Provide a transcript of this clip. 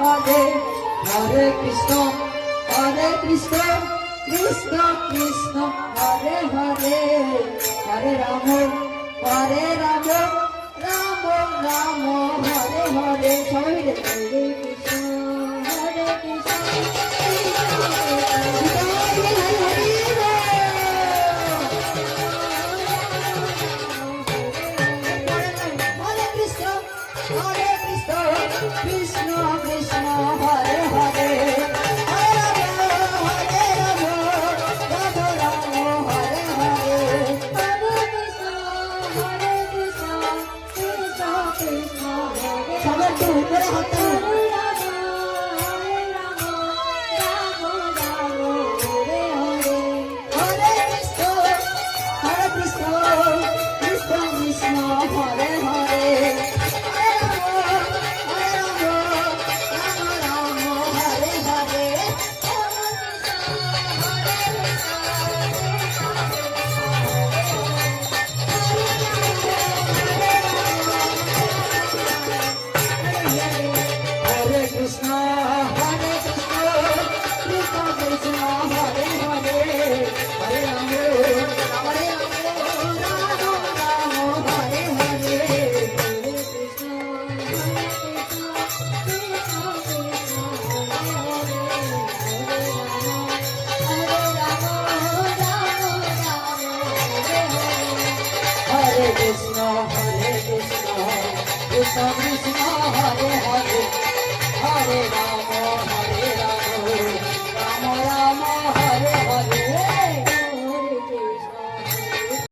Hare Hare Krishna Krishna Krishna Hare Hare Hare Rama Rama Rama Hare Hare সবাই মিলে Hare Krishna Krishna Krishna Hare Hare Hare Rama Rama Rama Hare Hare Hare Krishna Krishna Krishna Hare সবার তো উপরে হাত Krishna Krishna Krishna Hare Hare